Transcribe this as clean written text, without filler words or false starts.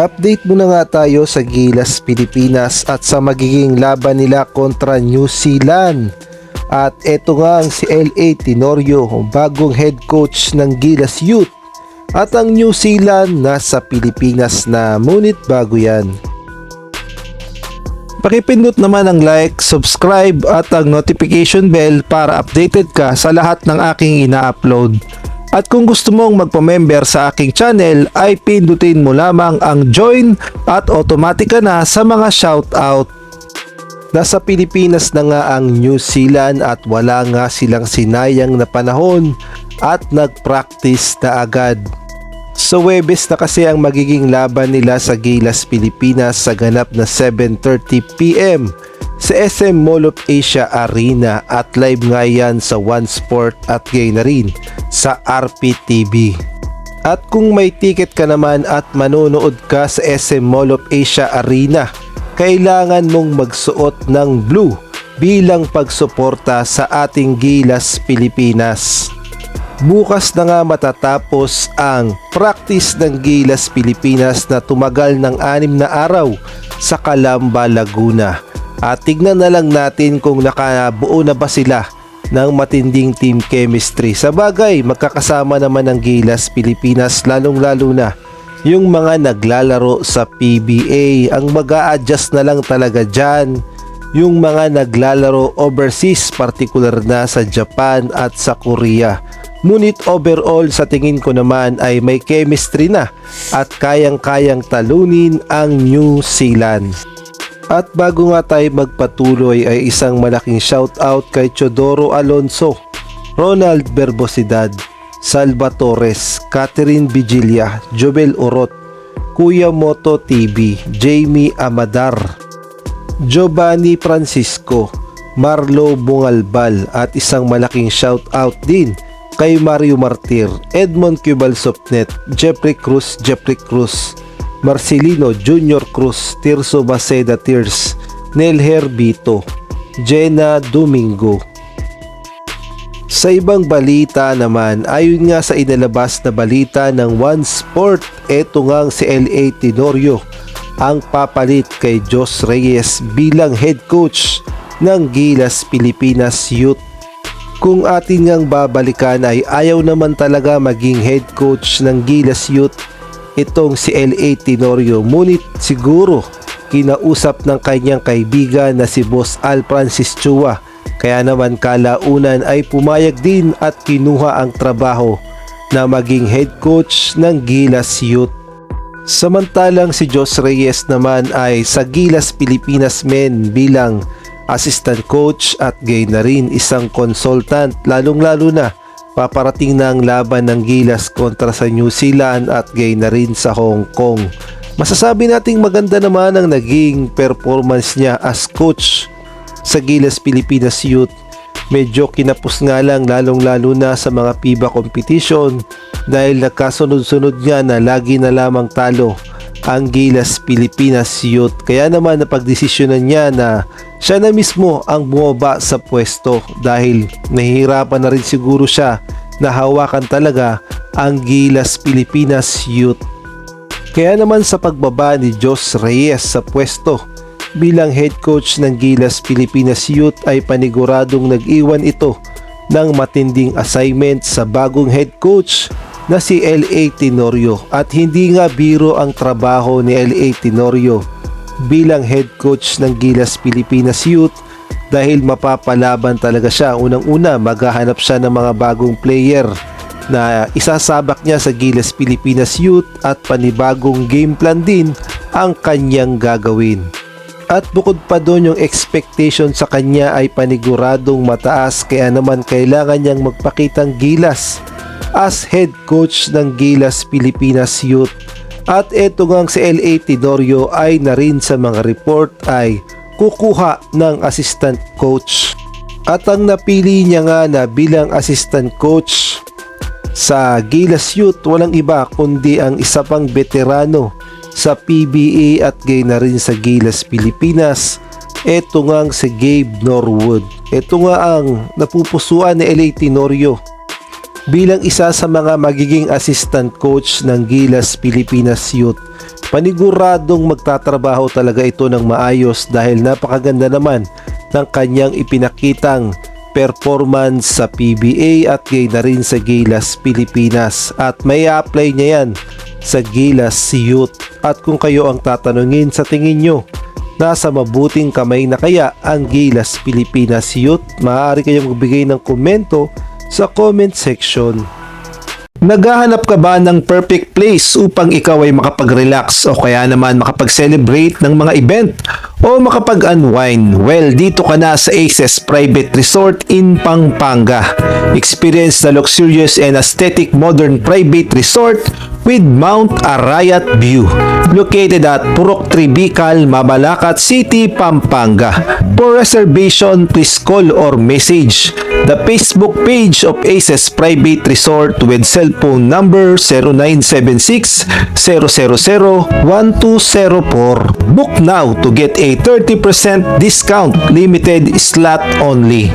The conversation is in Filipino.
Update muna nga tayo sa Gilas Pilipinas at sa magiging laban nila kontra New Zealand. At eto nga ang si L.A. Tenorio, bagong head coach ng Gilas Youth. At ang New Zealand nasa Pilipinas na, ngunit bago yan. Pakipindot naman ang like, subscribe at ang notification bell para updated ka sa lahat ng aking ina-upload. At kung gusto mong magpa-member sa aking channel ay pindutin mo lamang ang join at automatic ka na sa mga shoutout. Nasa Pilipinas na nga ang New Zealand at wala nga silang sinayang na panahon at nag-practice na agad. Sa Huwebes na kasi ang magiging laban nila sa Gilas Pilipinas sa ganap na 7:30 PM sa SM Mall of Asia Arena at live nga yan sa One Sport at gayon na rin sa RPTV. At kung may ticket ka naman at manonood ka sa SM Mall of Asia Arena, kailangan mong magsuot ng blue bilang pagsuporta sa ating Gilas Pilipinas. Bukas na nga matatapos ang practice ng Gilas Pilipinas na tumagal ng 6 na araw sa Calamba, Laguna. At tignan na lang natin kung nakabuo na ba sila ng matinding team chemistry. Sa bagay, magkakasama naman ng Gilas Pilipinas lalong-lalo na yung mga naglalaro sa PBA. Ang mag-a-adjust na lang talaga dyan yung mga naglalaro overseas, particular na sa Japan at sa Korea. Ngunit overall sa tingin ko naman ay may chemistry na at kayang-kayang talunin ang New Zealand. At bago nga tayo magpatuloy ay isang malaking shoutout kay Chodoro Alonso, Ronald Berbosidad, Salva Torres, Catherine Vigilia, Jobel Orot, Kuya Moto TV, Jamie Amadar, Giovanni Francisco, Marlo Bungalbal at isang malaking shoutout din kay Mario Martir, Edmond Cubal Sopnet, Jeffrey Cruz, Marcelino Junior Cruz, Tirso Maceda Tirs, Nelher Bito, Jenna Domingo. Sa ibang balita naman, ayon nga sa inalabas na balita ng One Sport, eto nga si L.A. Tenorio ang papalit kay Jos Reyes bilang head coach ng Gilas Pilipinas Youth. Kung atin ngang babalikan ay ayaw naman talaga maging head coach ng Gilas Youth itong si L.A. Tenorio, ngunit siguro kinausap ng kanyang kaibigan na si Boss Al Francis Chua, kaya naman kalaunan ay pumayag din at kinuha ang trabaho na maging head coach ng Gilas Youth. Samantalang si Jos Reyes naman ay sa Gilas Pilipinas Men bilang assistant coach at gayon na rin isang consultant, lalong-lalo na paparating na ang laban ng Gilas kontra sa New Zealand at gayon na rin sa Hong Kong. Masasabi nating maganda naman ang naging performance niya as coach sa Gilas Pilipinas Youth. Medyo kinapos nga lang lalong-lalo na sa mga FIBA competition dahil nagkasunod-sunod nga na lagi na lamang talo ang Gilas Pilipinas Youth. Kaya naman napagdesisyonan niya na siya na mismo ang bumaba sa pwesto dahil nahihirapan na rin siguro siya na hawakan talaga ang Gilas Pilipinas Youth. Kaya naman sa pagbaba ni Jos Reyes sa pwesto bilang head coach ng Gilas Pilipinas Youth ay paniguradong nag-iwan ito ng matinding assignment sa bagong head coach na si L.A. Tenorio. At hindi nga biro ang trabaho ni L.A. Tenorio bilang head coach ng Gilas Pilipinas Youth dahil mapapalaban talaga siya. Unang-una, maghahanap siya ng mga bagong player na isasabak niya sa Gilas Pilipinas Youth at panibagong game plan din ang kanyang gagawin. At bukod pa doon, yung expectation sa kanya ay paniguradong mataas, kaya naman kailangan niyang magpakitang gilas as head coach ng Gilas Pilipinas Youth. At eto ngang si L.A. Tenorio ay na rin sa mga report ay kukuha ng assistant coach. At ang napili niya nga na bilang assistant coach sa Gilas Youth walang iba kundi ang isa pang veterano sa PBA at gayon na rin sa Gilas Pilipinas. Eto ngang si Gabe Norwood. Ito nga ang napupusuan ni L.A. Tenorio bilang isa sa mga magiging assistant coach ng Gilas Pilipinas Youth. paniguradong magtatrabaho talaga ito ng maayos dahil napakaganda naman ng kanyang ipinakitang performance sa PBA at gayon na rin sa Gilas Pilipinas, at may apply niya yan sa Gilas Youth. At kung kayo ang tatanungin, sa tingin nyo nasa mabuting kamay na kaya ang Gilas Pilipinas Youth? Maaari kayong magbigay ng komento sa comment section. Naghahanap ka ba ng perfect place upang ikaw ay makapag-relax o kaya naman makapag-celebrate ng mga event o makapag-unwind? Well, dito ka na sa Aces Private Resort in Pampanga. Experience the luxurious and aesthetic modern private resort with Mount Arayat view, located at Purok 3 Bicol, Mabalacat City, Pampanga. For reservation, please call or message the Facebook page of Aces Private Resort with cellphone number 0976-000-1204. Book now to get a 30% discount, limited slot only.